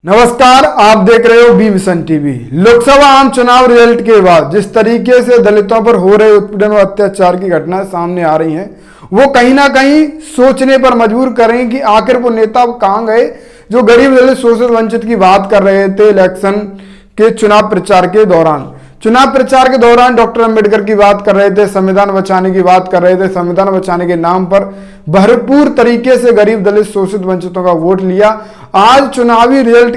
नमस्कार, आप देख रहे हो बी मिशन टीवी। लोकसभा आम चुनाव रिजल्ट के बाद जिस तरीके से दलितों पर हो रहे उत्पीड़न व अत्याचार की घटनाएं सामने आ रही हैं, वो कहीं ना कहीं सोचने पर मजबूर करेंगे कि आखिर वो नेता कहां गए जो गरीब दलित शोषित वंचित की बात कर रहे थे इलेक्शन के चुनाव प्रचार के दौरान। चुनाव प्रचार के दौरान डॉक्टर अंबेडकर की बात कर रहे थे, संविधान बचाने की बात कर रहे थे, संविधान बचाने के नाम पर भरपूर तरीके से गरीब दलित शोषित वंचितों का वोट लिया। आज चुनावी रिजल्ट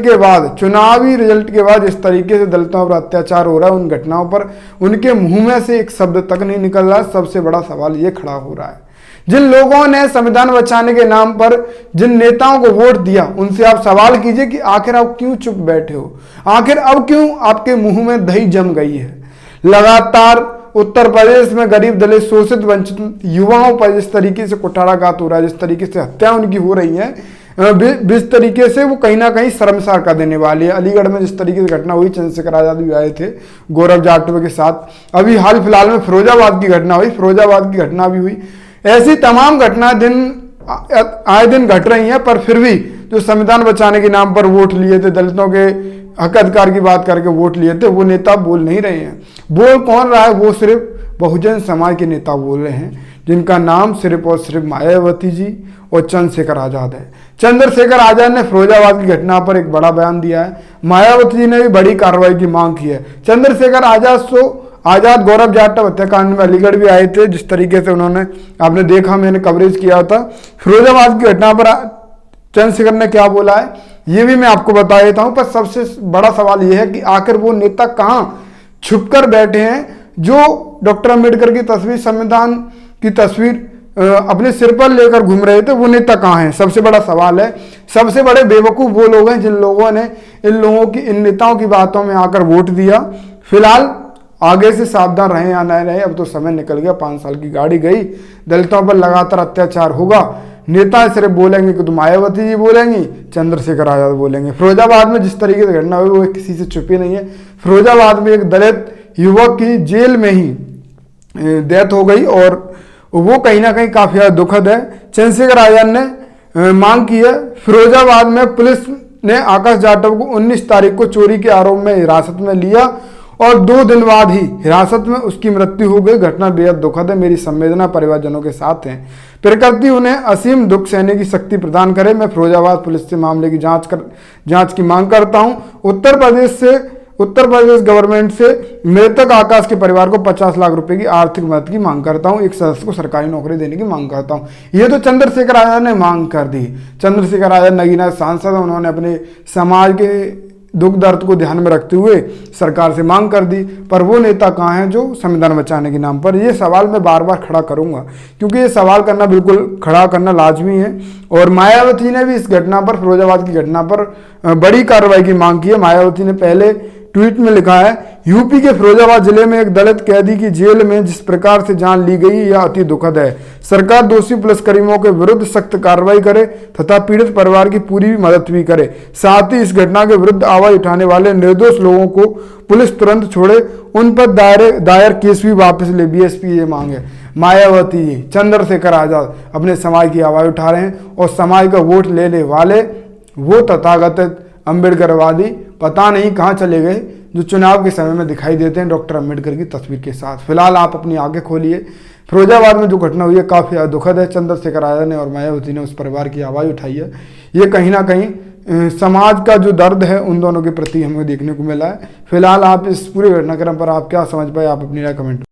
के बाद इस तरीके से दलितों पर अत्याचार हो रहा है, उन घटनाओं पर उनके मुंह में से एक शब्द तक नहीं निकल रहा। सबसे बड़ा सवाल ये खड़ा हो रहा है, जिन लोगों ने संविधान बचाने के नाम पर जिन नेताओं को वोट दिया, उनसे आप सवाल कीजिए कि आखिर आप क्यों चुप बैठे हो, आखिर अब क्यों आपके मुंह में दही जम गई है। लगातार उत्तर प्रदेश में गरीब दलित शोषित वंचित युवाओं पर जिस तरीके से कुठाराघात हो रहा है, जिस तरीके से हत्या उनकी हो रही है, जिस तरीके से वो कहीं ना कहीं शर्मसार कर देने वाली है। अलीगढ़ में जिस तरीके से घटना हुई, चंद्रशेखर आजाद भी आए थे गौरव जाटव के साथ। अभी हाल फिलहाल में फिरोजाबाद की घटना हुई, फिरोजाबाद की घटना भी हुई। ऐसी तमाम घटना आए दिन घट रही हैं, पर फिर भी जो संविधान बचाने के नाम पर वोट लिए थे, दलितों के हक अधिकार की बात करके वोट लिए थे, वो नेता बोल नहीं रहे हैं। बोल कौन रहा है? वो सिर्फ बहुजन समाज के नेता बोल रहे हैं, जिनका नाम सिर्फ और सिर्फ मायावती जी और चंद्रशेखर आजाद है। चंद्रशेखर आजाद ने फिरोजाबाद की घटना पर एक बड़ा बयान दिया है, मायावती जी ने भी बड़ी कार्रवाई की मांग की है। चंद्रशेखर आजाद गौरव जाटव हत्याकांड में अलीगढ़ भी आए थे। जिस तरीके से उन्होंने, आपने देखा, मैंने कवरेज किया था। फिरोजाबाद की घटना पर चंद्रशेखर ने क्या बोला है, ये भी मैं आपको बता देता हूं। पर सबसे बड़ा सवाल यह है कि आखिर वो नेता कहां छुप कर बैठे हैं जो डॉक्टर अंबेडकर की तस्वीर, संविधान की तस्वीर अपने सिर पर लेकर घूम रहे थे, वो नेता कहां हैं? सबसे बड़ा सवाल है। सबसे बड़े बेवकूफ वो लोग हैं जिन लोगों ने इन नेताओं की बातों में आकर वोट दिया। फिलहाल आगे से सावधान रहे या नहीं रहे, अब तो समय निकल गया, 5 साल की गाड़ी गई। दलितों पर लगातार अत्याचार होगा। नेता सिर्फ बोलेंगे कि तो मायावती जी बोलेंगी, चंद्रशेखर आजाद बोलेंगे। फिरोजाबाद में जिस तरीके से घटना हुई वो किसी से छुपी नहीं है। फिरोजाबाद में एक दलित युवक की जेल में ही डेथ हो गई और वो कहीं ना कहीं काफी ज्यादा दुखद है। चंद्रशेखर आजाद ने मांग की है, फिरोजाबाद में पुलिस ने आकाश जाटव को 19 तारीख को चोरी के आरोप में हिरासत में लिया और 2 दिन बाद ही हिरासत में उसकी मृत्यु हो गई। घटना बेहद दुखद है, मेरी संवेदना परिवारजनों के साथ है। प्रकृति उन्हें असीम दुख सहने की शक्ति प्रदान करे। मैं फिरोजाबाद पुलिस से मामले की जांच की मांग करता हूं। उत्तर प्रदेश गवर्नमेंट से मृतक आकाश के परिवार को 50 लाख रुपए की आर्थिक मदद की मांग करता हूं। एक सदस्य को सरकारी नौकरी देने की मांग करता हूं। ये तो चंद्रशेखर आजाद ने मांग कर दी। चंद्रशेखर आजाद नगीना सांसद, उन्होंने अपने समाज के दुख दर्द को ध्यान में रखते हुए सरकार से मांग कर दी। पर वो नेता कहाँ हैं जो संविधान बचाने के नाम पर? ये सवाल मैं बार बार खड़ा करूंगा, क्योंकि ये सवाल करना, बिल्कुल खड़ा करना लाजमी है। और मायावती ने भी इस घटना पर, फिरोजाबाद की घटना पर बड़ी कार्रवाई की मांग की है। मायावती ने पहले ट्वीट में लिखा है, यूपी के फिरोजाबाद जिले में एक दलित कैदी की जेल में जिस प्रकार से जान ली गई, यह अति दुखद है। सरकार दोषी पुलिसकर्मियों के विरुद्ध सख्त कार्रवाई करे तथा पीड़ित परिवार की पूरी मदद भी करे। साथ ही इस घटना के विरुद्ध आवाज उठाने वाले निर्दोष लोगों को पुलिस तुरंत छोड़े, उन पर दायर केस भी वापस ले। बीएसपी ये मांग है। मायावती जी, चंद्रशेखर आजाद अपने समाज की आवाज उठा रहे हैं और समाज का वोट लेने वाले वो तथाकथित अम्बेडकरवादी पता नहीं कहाँ चले गए, जो चुनाव के समय में दिखाई देते हैं डॉक्टर अंबेडकर की तस्वीर के साथ। फिलहाल आप अपनी आंखें खोलिए। फिरोजाबाद में जो घटना हुई है काफी दुखद है। चंद्रशेखर आजाद ने और मायावती ने उस परिवार की आवाज उठाई है। ये कहीं ना कहीं समाज का जो दर्द है उन दोनों के प्रति हमें देखने को मिला है। फिलहाल आप इस पूरे घटनाक्रम पर आप क्या समझ पाए, आप अपनी राय कमेंट